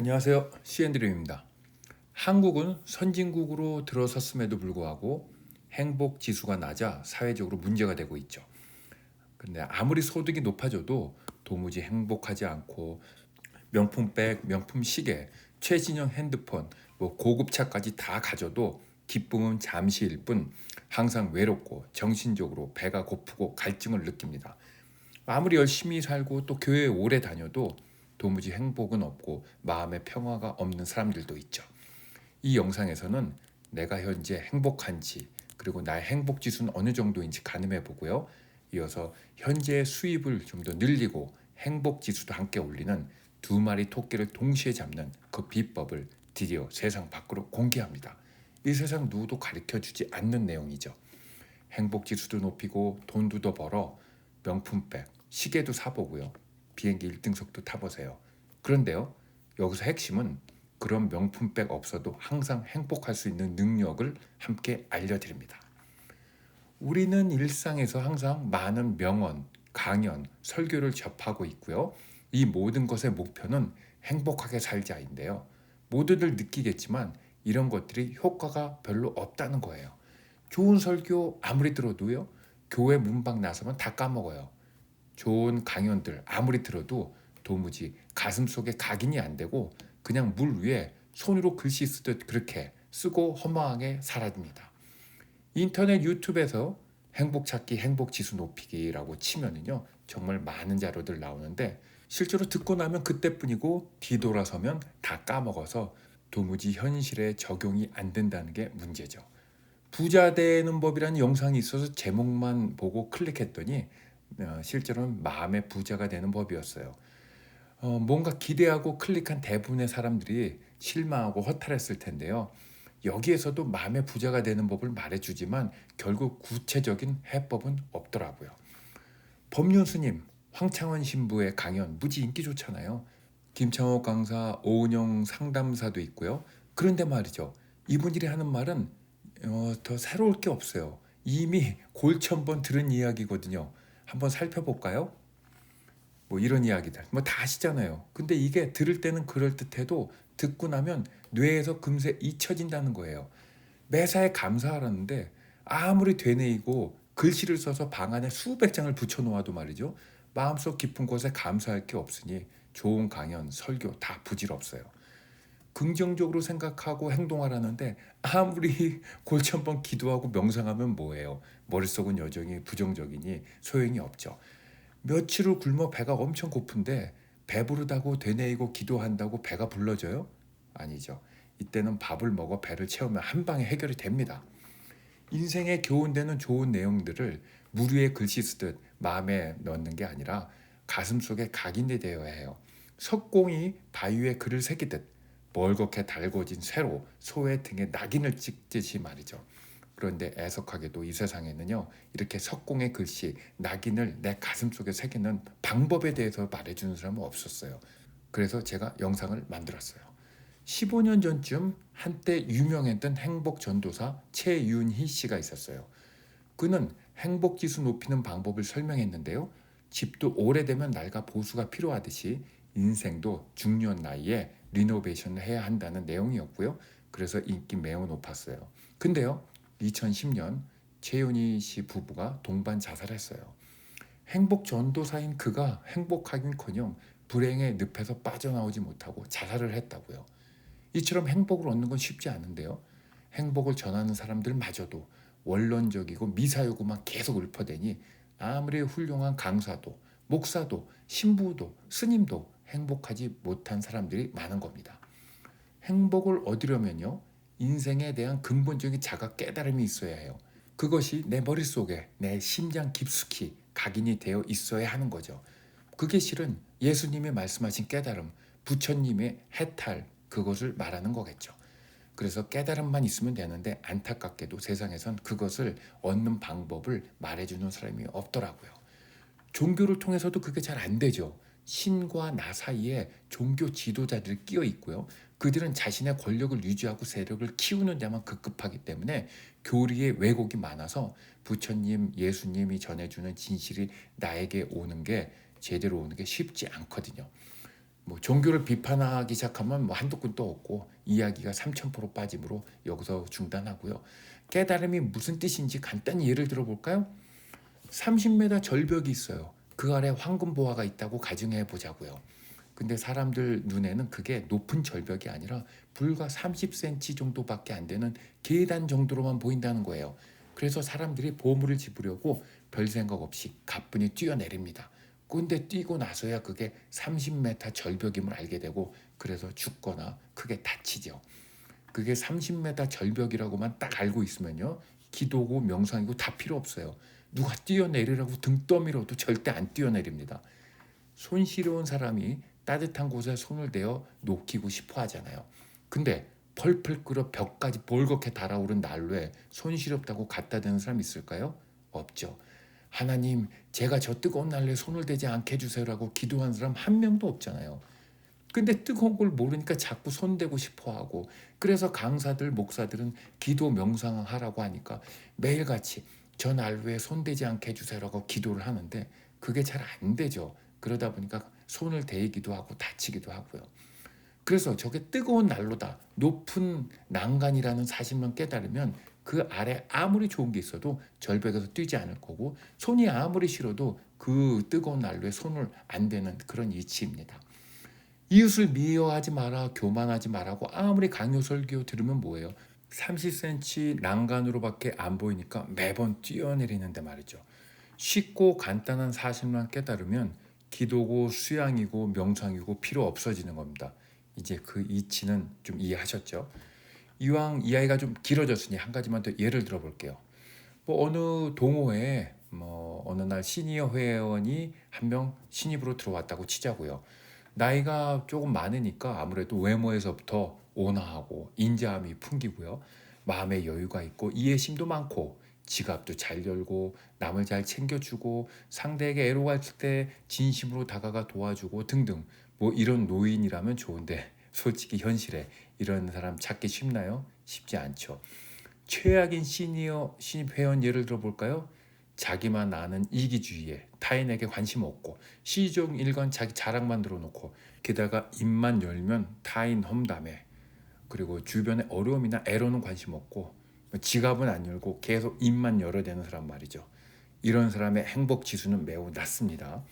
안녕하세요. CN드림입니다. 한국은 선진국으로 들어섰음에도 불구하고 행복 지수가 낮아 사회적으로 문제가 되고 있죠. 근데 아무리 소득이 높아져도 도무지 행복하지 않고 명품백, 명품 시계, 최신형 핸드폰, 고급차까지 다 가져도 기쁨은 잠시일 뿐 항상 외롭고 정신적으로 배가 고프고 갈증을 느낍니다. 아무리 열심히 살고 또 교회에 오래 다녀도 도무지 행복은 없고 마음의 평화가 없는 사람들도 있죠. 이 영상에서는 내가 현재 행복한지 그리고 나의 행복 지수는 어느 정도인지 가늠해 보고요. 이어서 현재의 수입을 좀 더 늘리고 행복 지수도 함께 올리는 두 마리 토끼를 동시에 잡는 그 비법을 드디어 세상 밖으로 공개합니다. 이 세상 누구도 가르쳐 주지 않는 내용이죠. 행복 지수도 높이고 돈도 더 벌어 명품백, 시계도 사보고요. 비행기 1등석도 타보세요. 그런데요, 여기서 핵심은 그런 명품백 없어도 항상 행복할 수 있는 능력을 함께 알려드립니다. 우리는 일상에서 항상 많은 명언, 강연, 설교를 접하고 있고요. 이 모든 것의 목표는 행복하게 살자인데요. 모두들 느끼겠지만 이런 것들이 효과가 별로 없다는 거예요. 좋은 설교 아무리 들어도요. 교회 문밖 나서면 다 까먹어요. 좋은 강연들 아무리 들어도 도무지 가슴속에 각인이 안 되고 그냥 물 위에 손으로 글씨 쓰듯 그렇게 쓰고 허망하게 사라집니다. 인터넷 유튜브에서 행복 찾기, 행복 지수 높이기라고 치면은요. 정말 많은 자료들 나오는데 실제로 듣고 나면 그때뿐이고 뒤돌아서면 다 까먹어서 도무지 현실에 적용이 안 된다는 게 문제죠. 부자 되는 법이라는 영상이 있어서 제목만 보고 클릭했더니 실제로는 마음의 부자가 되는 법이었어요. 뭔가 기대하고 클릭한 대부분의 사람들이 실망하고 허탈했을 텐데요. 여기에서도 마음의 부자가 되는 법을 말해주지만 결국 구체적인 해법은 없더라고요. 법륜 스님, 황창원 신부의 강연 무지 인기 좋잖아요. 김창옥 강사, 오은영 상담사도 있고요. 그런데 말이죠. 이분들이 하는 말은 더 새로울 게 없어요. 이미 골천번 들은 이야기거든요. 한번 살펴볼까요? 뭐 이런 이야기들 뭐 다 아시잖아요. 근데 이게 들을 때는 그럴듯해도 듣고 나면 뇌에서 금세 잊혀진다는 거예요. 매사에 감사하라는데 아무리 되뇌이고 글씨를 써서 방 안에 수백 장을 붙여 놓아도 말이죠. 마음속 깊은 곳에 감사할 게 없으니 좋은 강연, 설교 다 부질없어요. 긍정적으로 생각하고 행동하라는데 아무리 골천번 기도하고 명상하면 뭐예요? 머릿속은 여전히 부정적이니 소용이 없죠. 며칠을 굶어 배가 엄청 고픈데 배부르다고 되뇌이고 기도한다고 배가 불러져요? 아니죠. 이때는 밥을 먹어 배를 채우면 한 방에 해결이 됩니다. 인생에 교훈되는 좋은 내용들을 물 위에 글씨 쓰듯 마음에 넣는 게 아니라 가슴속에 각인이 되어야 해요. 석공이 바위 위에 글을 새기듯 멀겋게 달궈진 쇠로 소의 등에 낙인을 찍듯이 말이죠. 그런데 애석하게도 이 세상에는요. 이렇게 석공의 글씨, 낙인을 내 가슴속에 새기는 방법에 대해서 말해주는 사람은 없었어요. 그래서 제가 영상을 만들었어요. 15년 전쯤 한때 유명했던 행복 전도사 최윤희 씨가 있었어요. 그는 행복 지수 높이는 방법을 설명했는데요. 집도 오래되면 낡아 보수가 필요하듯이 인생도 중년 나이에 리노베이션을 해야 한다는 내용이었고요. 그래서 인기 매우 높았어요. 근데요. 2010년 최윤희 씨 부부가 동반 자살했어요. 행복 전도사인 그가 행복하긴커녕 불행의 늪에서 빠져나오지 못하고 자살을 했다고요. 이처럼 행복을 얻는 건 쉽지 않은데요. 행복을 전하는 사람들마저도 원론적이고 미사여구만 계속 읊어대니 아무리 훌륭한 강사도 목사도 신부도 스님도 행복하지 못한 사람들이 많은 겁니다. 행복을 얻으려면요. 인생에 대한 근본적인 자각 깨달음이 있어야 해요. 그것이 내 머릿속에 내 심장 깊숙이 각인이 되어 있어야 하는 거죠. 그게 실은 예수님이 말씀하신 깨달음, 부처님의 해탈 그것을 말하는 거겠죠. 그래서 깨달음만 있으면 되는데 안타깝게도 세상에선 그것을 얻는 방법을 말해주는 사람이 없더라고요. 종교를 통해서도 그게 잘 안 되죠. 신과 나 사이에 종교 지도자들이 끼어 있고요. 그들은 자신의 권력을 유지하고 세력을 키우는 데만 급급하기 때문에 교리의 왜곡이 많아서 부처님, 예수님이 전해주는 진실이 나에게 오는 게 제대로 오는 게 쉽지 않거든요. 뭐 종교를 비판하기 시작하면 뭐 한도 끝도 없고 이야기가 3000% 빠짐으로 여기서 중단하고요. 깨달음이 무슨 뜻인지 간단히 예를 들어볼까요? 30m 절벽이 있어요. 그 아래 황금보화가 있다고 가정해 보자고요. 근데 사람들 눈에는 그게 높은 절벽이 아니라 불과 30cm 정도밖에 안 되는 계단 정도로만 보인다는 거예요. 그래서 사람들이 보물을 집으려고 별 생각 없이 가뿐히 뛰어내립니다. 근데 뛰고 나서야 그게 30m 절벽임을 알게 되고 그래서 죽거나 크게 다치죠. 그게 30m 절벽이라고만 딱 알고 있으면요. 기도고 명상이고 다 필요 없어요. 누가 뛰어내리라고 등 떠밀어도 절대 안 뛰어내립니다. 손시려운 사람이 따뜻한 곳에 손을 대어 녹이고 싶어 하잖아요. 근데 펄펄 끓어 벽까지 벌겋게 달아오른 난로에 손시렵다고 갖다 대는 사람 있을까요? 없죠. 하나님, 제가 저 뜨거운 난로에 손을 대지 않게 해주세요라고 기도한 사람 한 명도 없잖아요. 근데 뜨거운 걸 모르니까 자꾸 손대고 싶어 하고, 그래서 강사들, 목사들은 기도 명상하라고 하니까 매일같이 저 난로에 손대지 않게 해주세요라고 기도를 하는데 그게 잘 안 되죠. 그러다 보니까 손을 대기도 하고 다치기도 하고요. 그래서 저게 뜨거운 난로다, 높은 난간이라는 사실만 깨달으면 그 아래 아무리 좋은 게 있어도 절벽에서 뛰지 않을 거고, 손이 아무리 싫어도 그 뜨거운 난로에 손을 안 대는 그런 이치입니다. 이웃을 미워하지 마라, 교만하지 마라고 아무리 강요 설교 들으면 뭐예요? 30cm 난간으로밖에 안 보이니까 매번 뛰어내리는데 말이죠. 쉽고 간단한 사실만 깨달으면 기도고 수양이고 명상이고 필요 없어지는 겁니다. 이제 그 이치는 좀 이해하셨죠? 이왕 이야기가 좀 길어졌으니 한 가지만 더 예를 들어볼게요. 뭐 어느 동호회에 뭐 어느 날 시니어 회원이 한 명 신입으로 들어왔다고 치자고요. 나이가 조금 많으니까 아무래도 외모에서부터 온화하고 인자함이 풍기고요. 마음의 여유가 있고 이해심도 많고 지갑도 잘 열고 남을 잘 챙겨주고 상대에게 애로가 있을 때 진심으로 다가가 도와주고 등등, 뭐 이런 노인이라면 좋은데 솔직히 현실에 이런 사람 찾기 쉽나요? 쉽지 않죠. 최악인 시니어 신입 회원 예를 들어볼까요? 자기만 아는 이기주의에 타인에게 관심 없고 시종 일관 자기 자랑만 들어놓고 게다가 입만 열면 타인 험담에, 그리고 주변의 어려움이나 애로는 관심 없고 지갑은 안 열고 계속 입만 열어대는 사람 말이죠. 이런 사람의 행복 지수는 매우 낮습니다.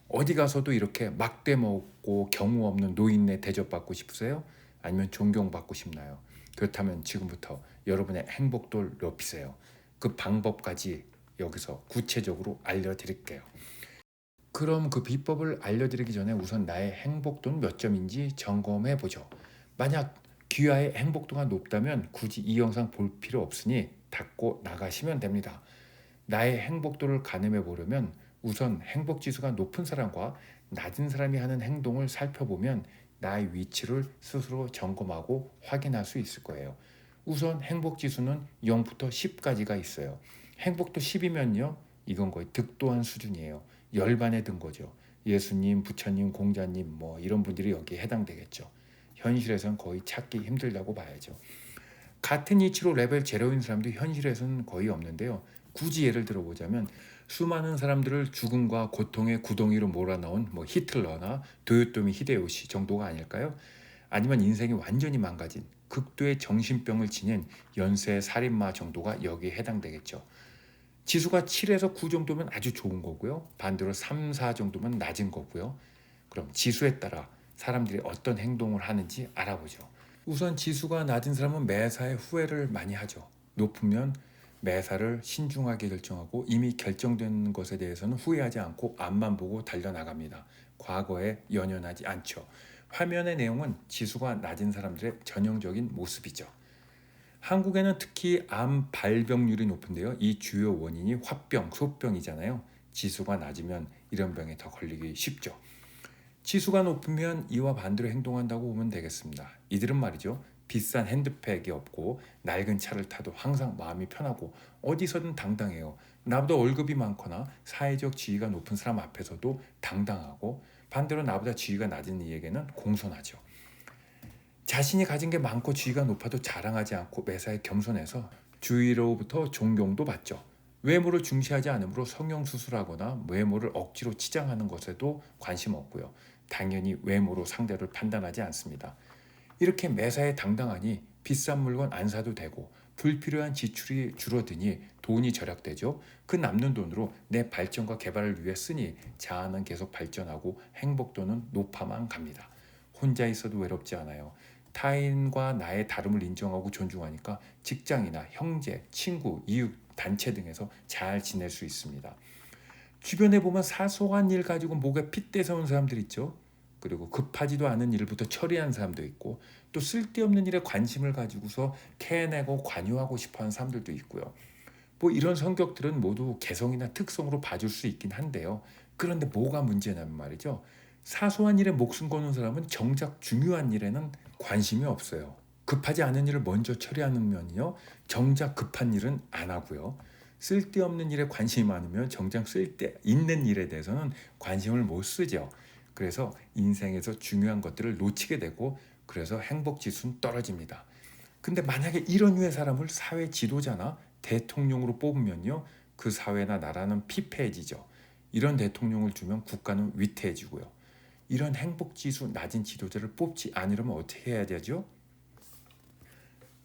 어디 가서도 이렇게 막대 먹고 경우 없는 노인네 대접받고 싶으세요? 아니면 존경받고 싶나요? 그렇다면 지금부터 여러분의 행복도를 높이세요. 그 방법까지 여기서 구체적으로 알려드릴게요. 그럼 그 비법을 알려드리기 전에 우선 나의 행복도는 몇 점인지 점검해 보죠. 만약 귀하의 행복도가 높다면 굳이 이 영상 볼 필요 없으니 닫고 나가시면 됩니다. 나의 행복도를 가늠해 보려면 우선 행복지수가 높은 사람과 낮은 사람이 하는 행동을 살펴보면 나의 위치를 스스로 점검하고 확인할 수 있을 거예요. 우선 행복지수는 0부터 10까지가 있어요. 행복도 10이면요, 이건 거의 득도한 수준이에요. 열반에 든 거죠. 예수님, 부처님, 공자님 뭐 이런 분들이 여기에 해당되겠죠. 현실에선 거의 찾기 힘들다고 봐야죠. 같은 이치로 레벨 제로인 사람도 현실에서는 거의 없는데요. 굳이 예를 들어보자면 수많은 사람들을 죽음과 고통의 구덩이로 몰아넣은 뭐 히틀러나 도요토미 히데요시 정도가 아닐까요? 아니면 인생이 완전히 망가진 극도의 정신병을 지닌 연쇄 살인마 정도가 여기에 해당되겠죠. 지수가 7에서 9 정도면 아주 좋은 거고요. 반대로 3, 4 정도면 낮은 거고요. 그럼 지수에 따라 사람들이 어떤 행동을 하는지 알아보죠. 우선 지수가 낮은 사람은 매사에 후회를 많이 하죠. 높으면 매사를 신중하게 결정하고 이미 결정된 것에 대해서는 후회하지 않고 앞만 보고 달려나갑니다. 과거에 연연하지 않죠. 화면의 내용은 지수가 낮은 사람들의 전형적인 모습이죠. 한국에는 특히 암 발병률이 높은데요. 이 주요 원인이 화병, 소병이잖아요. 지수가 낮으면 이런 병에 더 걸리기 쉽죠. 지수가 높으면 이와 반대로 행동한다고 보면 되겠습니다. 이들은 말이죠, 비싼 핸드백이 없고 낡은 차를 타도 항상 마음이 편하고 어디서든 당당해요. 나보다 월급이 많거나 사회적 지위가 높은 사람 앞에서도 당당하고, 반대로 나보다 지위가 낮은 이에게는 공손하죠. 자신이 가진 게 많고 지위가 높아도 자랑하지 않고 매사에 겸손해서 주위로부터 존경도 받죠. 외모를 중시하지 않으므로 성형수술하거나 외모를 억지로 치장하는 것에도 관심 없고요. 당연히 외모로 상대를 판단하지 않습니다. 이렇게 매사에 당당하니 비싼 물건 안 사도 되고 불필요한 지출이 줄어드니 돈이 절약되죠. 그 남는 돈으로 내 발전과 개발을 위해 쓰니 자아는 계속 발전하고 행복도는 높아만 갑니다. 혼자 있어도 외롭지 않아요. 타인과 나의 다름을 인정하고 존중하니까 직장이나 형제, 친구, 이웃, 단체 등에서 잘 지낼 수 있습니다. 주변에 보면 사소한 일 가지고 목에 핏대 세운 사람들 있죠. 그리고 급하지도 않은 일부터 처리한 사람도 있고 또 쓸데없는 일에 관심을 가지고서 캐내고 관여하고 싶어하는 사람들도 있고요. 뭐 이런 성격들은 모두 개성이나 특성으로 봐줄 수 있긴 한데요. 그런데 뭐가 문제냐면 말이죠. 사소한 일에 목숨 거는 사람은 정작 중요한 일에는 관심이 없어요. 급하지 않은 일을 먼저 처리하는 면이요. 정작 급한 일은 안 하고요. 쓸데없는 일에 관심이 많으면 정작 쓸데 있는 일에 대해서는 관심을 못 쓰죠. 그래서 인생에서 중요한 것들을 놓치게 되고 그래서 행복 지수는 떨어집니다. 근데 만약에 이런 류의 사람을 사회 지도자나 대통령으로 뽑으면요. 그 사회나 나라는 피폐해지죠. 이런 대통령을 주면 국가는 위태해지고요. 이런 행복 지수 낮은 지도자를 뽑지 않으려면 어떻게 해야 되죠?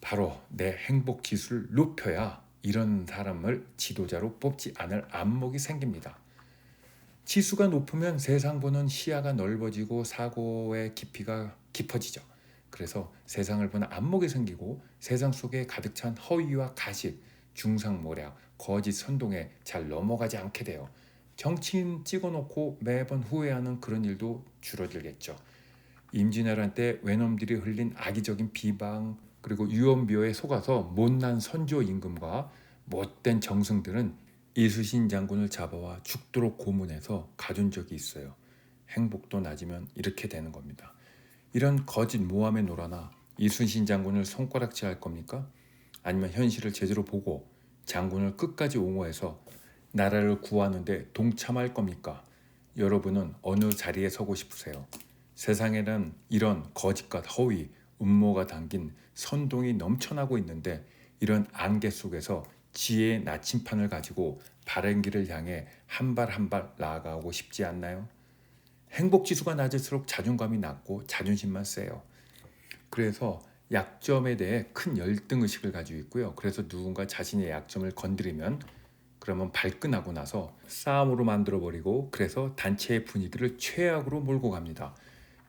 바로 내 행복 지수를 높여야 이런 사람을 지도자로 뽑지 않을 안목이 생깁니다. 지수가 높으면 세상 보는 시야가 넓어지고 사고의 깊이가 깊어지죠. 그래서 세상을 보는 안목이 생기고 세상 속에 가득 찬 허위와 가식, 중상모략, 거짓 선동에 잘 넘어가지 않게 돼요. 정치인 찍어놓고 매번 후회하는 그런 일도 줄어들겠죠. 임진왜란 때 외놈들이 흘린 악의적인 비방 그리고 유언비어에 속아서 못난 선조 임금과 못된 정승들은 이순신 장군을 잡아와 죽도록 고문해서 가둔 적이 있어요. 행복도 낮으면 이렇게 되는 겁니다. 이런 거짓 모함에 놀아나 이순신 장군을 손가락질할 겁니까? 아니면 현실을 제대로 보고 장군을 끝까지 옹호해서 나라를 구하는데 동참할 겁니까? 여러분은 어느 자리에 서고 싶으세요? 세상에는 이런 거짓과 허위, 음모가 담긴 선동이 넘쳐나고 있는데 이런 안개 속에서 지혜의 나침판을 가지고 바른 길을 향해 한 발 한 발 나아가고 싶지 않나요? 행복 지수가 낮을수록 자존감이 낮고 자존심만 세요. 그래서 약점에 대해 큰 열등 의식을 가지고 있고요. 그래서 누군가 자신의 약점을 건드리면 그러면 발끈하고 나서 싸움으로 만들어버리고 그래서 단체의 분위기를 최악으로 몰고 갑니다.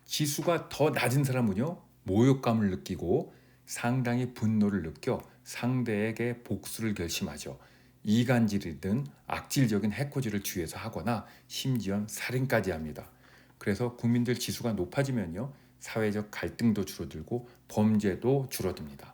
지수가 더 낮은 사람은요. 모욕감을 느끼고 상당히 분노를 느껴 상대에게 복수를 결심하죠. 이간질이든 악질적인 해코지를 주위에서 하거나 심지어 살인까지 합니다. 그래서 국민들 지수가 높아지면요. 사회적 갈등도 줄어들고 범죄도 줄어듭니다.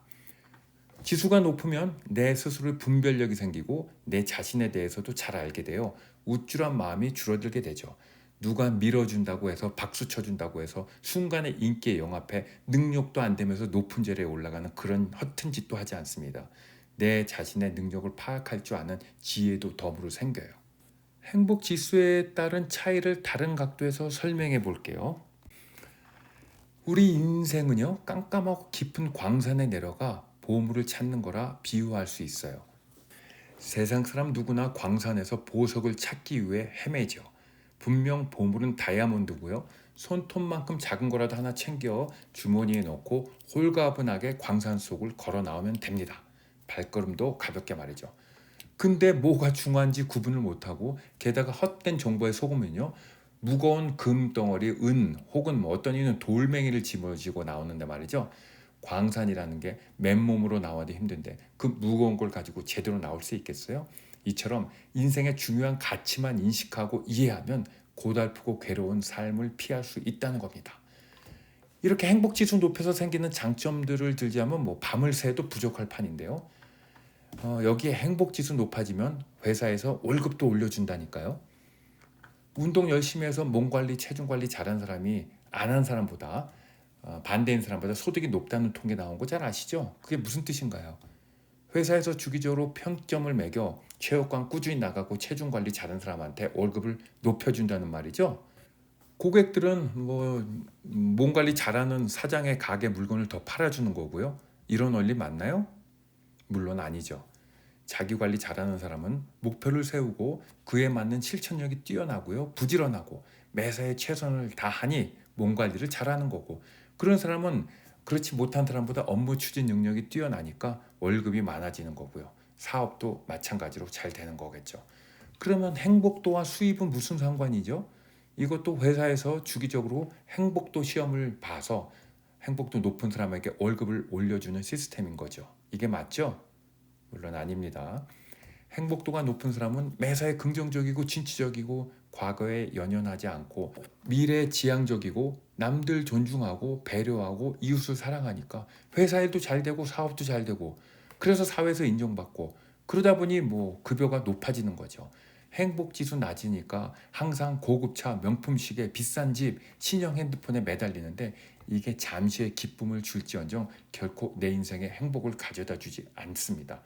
지수가 높으면 내 스스로의 분별력이 생기고 내 자신에 대해서도 잘 알게 되어 우쭐한 마음이 줄어들게 되죠. 누가 밀어준다고 해서 박수 쳐준다고 해서 순간의 인기에 영합해 능력도 안 되면서 높은 자리에 올라가는 그런 허튼 짓도 하지 않습니다. 내 자신의 능력을 파악할 줄 아는 지혜도 덤으로 생겨요. 행복 지수에 따른 차이를 다른 각도에서 설명해 볼게요. 우리 인생은요, 깜깜하고 깊은 광산에 내려가 보물을 찾는 거라 비유할 수 있어요. 세상 사람 누구나 광산에서 보석을 찾기 위해 헤매죠. 분명 보물은 다이아몬드고요. 손톱만큼 작은 거라도 하나 챙겨 주머니에 넣고 홀가분하게 광산 속을 걸어 나오면 됩니다. 발걸음도 가볍게 말이죠. 근데 뭐가 중요한지 구분을 못하고 게다가 헛된 정보에 속으면요. 무거운 금덩어리, 은 혹은 뭐 어떤 이는 돌멩이를 짊어지고 나오는데 말이죠. 광산이라는 게 맨몸으로 나와도 힘든데 그 무거운 걸 가지고 제대로 나올 수 있겠어요? 이처럼 인생의 중요한 가치만 인식하고 이해하면 고달프고 괴로운 삶을 피할 수 있다는 겁니다. 이렇게 행복지수 높여서 생기는 장점들을 들자면 뭐 밤을 새도 부족할 판인데요. 여기에 행복지수 높아지면 회사에서 월급도 올려준다니까요. 운동 열심히 해서 몸 관리, 체중 관리 잘한 사람이 안 한 사람보다 반대인 사람보다 소득이 높다는 통계 나온 거 잘 아시죠? 그게 무슨 뜻인가요? 회사에서 주기적으로 평점을 매겨 체육관 꾸준히 나가고 체중 관리 잘한 사람한테 월급을 높여준다는 말이죠. 고객들은 몸 관리 잘하는 사장의 가게 물건을 더 팔아주는 거고요. 이런 원리 맞나요? 물론 아니죠. 자기 관리 잘하는 사람은 목표를 세우고 그에 맞는 실천력이 뛰어나고요. 부지런하고 매사에 최선을 다하니 몸 관리를 잘하는 거고, 그런 사람은 그렇지 못한 사람보다 업무 추진 능력이 뛰어나니까 월급이 많아지는 거고요. 사업도 마찬가지로 잘 되는 거겠죠. 그러면 행복도와 수입은 무슨 상관이죠? 이것도 회사에서 주기적으로 행복도 시험을 봐서 행복도 높은 사람에게 월급을 올려주는 시스템인 거죠. 이게 맞죠? 물론 아닙니다. 행복도가 높은 사람은 매사에 긍정적이고 진취적이고 과거에 연연하지 않고 미래에 지향적이고 남들 존중하고 배려하고 이웃을 사랑하니까 회사 일도 잘 되고 사업도 잘 되고 그래서 사회에서 인정받고 그러다 보니 뭐 급여가 높아지는 거죠. 행복 지수 낮으니까 항상 고급차, 명품 시계, 비싼 집, 신형 핸드폰에 매달리는데 이게 잠시의 기쁨을 줄지언정 결코 내 인생에 행복을 가져다 주지 않습니다.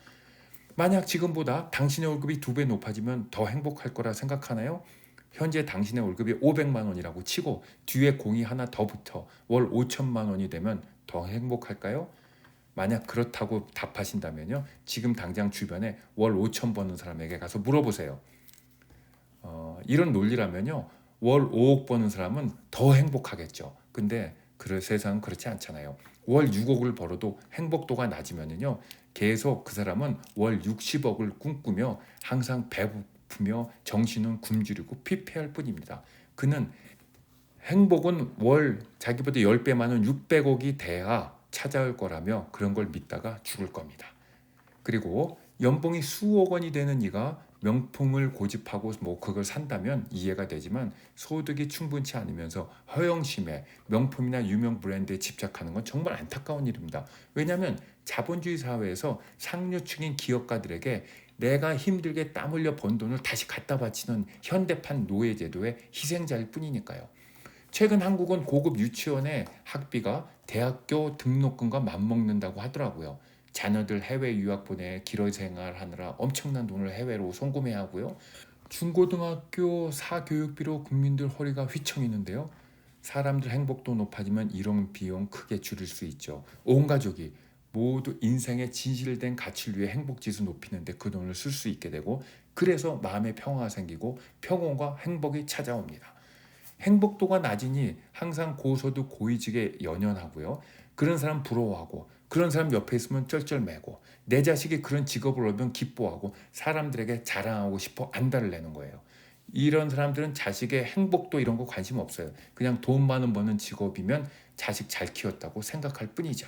만약 지금보다 당신의 월급이 2배 높아지면 더 행복할 거라 생각하나요? 현재 당신의 월급이 500만 원이라고 치고 뒤에 공이 하나 더 붙어 월 5천만 원이 되면 더 행복할까요? 만약 그렇다고 답하신다면요. 지금 당장 주변에 월 5천 버는 사람에게 가서 물어보세요. 이런 논리라면요. 월 5억 버는 사람은 더 행복하겠죠. 근데 세상은 그렇지 않잖아요. 월 6억을 벌어도 행복도가 낮으면요. 계속 그 사람은 월 60억을 꿈꾸며 항상 배고프며 정신은 굶주리고 피폐할 뿐입니다. 그는 행복은 월 자기보다 10배 많은 600억이 돼야 찾아올 거라며 그런 걸 믿다가 죽을 겁니다. 그리고 연봉이 수억 원이 되는 이가 명품을 고집하고 뭐 그걸 산다면 이해가 되지만 소득이 충분치 않으면서 허영심에 명품이나 유명 브랜드에 집착하는 건 정말 안타까운 일입니다. 왜냐하면 자본주의 사회에서 상류층인 기업가들에게 내가 힘들게 땀 흘려 번 돈을 다시 갖다 바치는 현대판 노예제도의 희생자일 뿐이니까요. 최근 한국은 고급 유치원의 학비가 대학교 등록금과 맞먹는다고 하더라고요. 자녀들 해외 유학 보내 기러생활 하느라 엄청난 돈을 해외로 송금해야 하고요. 중고등학교 사교육비로 국민들 허리가 휘청이는데요. 사람들 행복도 높아지면 이런 비용 크게 줄일 수 있죠. 온 가족이 모두 인생의 진실된 가치를 위해 행복지수 높이는데 그 돈을 쓸 수 있게 되고 그래서 마음의 평화가 생기고 평온과 행복이 찾아옵니다. 행복도가 낮으니 항상 고소득 고위직에 연연하고요. 그런 사람 부러워하고 그런 사람 옆에 있으면 쩔쩔매고 내 자식이 그런 직업을 얻으면 기뻐하고 사람들에게 자랑하고 싶어 안달을 내는 거예요. 이런 사람들은 자식의 행복도 이런 거 관심 없어요. 그냥 돈 많은 버는 직업이면 자식 잘 키웠다고 생각할 뿐이죠.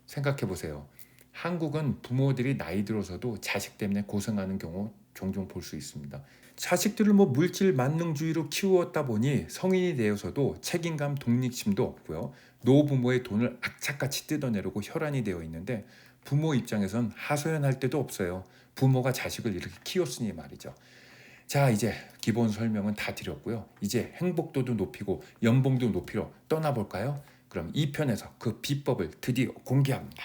생각해 보세요. 한국은 부모들이 나이 들어서도 자식 때문에 고생하는 경우 종종 볼 수 있습니다. 자식들을 물질 만능주의로 키웠다 보니 성인이 되어서도 책임감, 독립심도 없고요. 노부모의 돈을 악착같이 뜯어내려고 혈안이 되어 있는데 부모 입장에선 하소연할 데도 없어요. 부모가 자식을 이렇게 키웠으니 말이죠. 자, 이제 기본 설명은 다 드렸고요. 이제 행복도도 높이고 연봉도 높이러 떠나볼까요? 그럼 2편에서 그 비법을 드디어 공개합니다.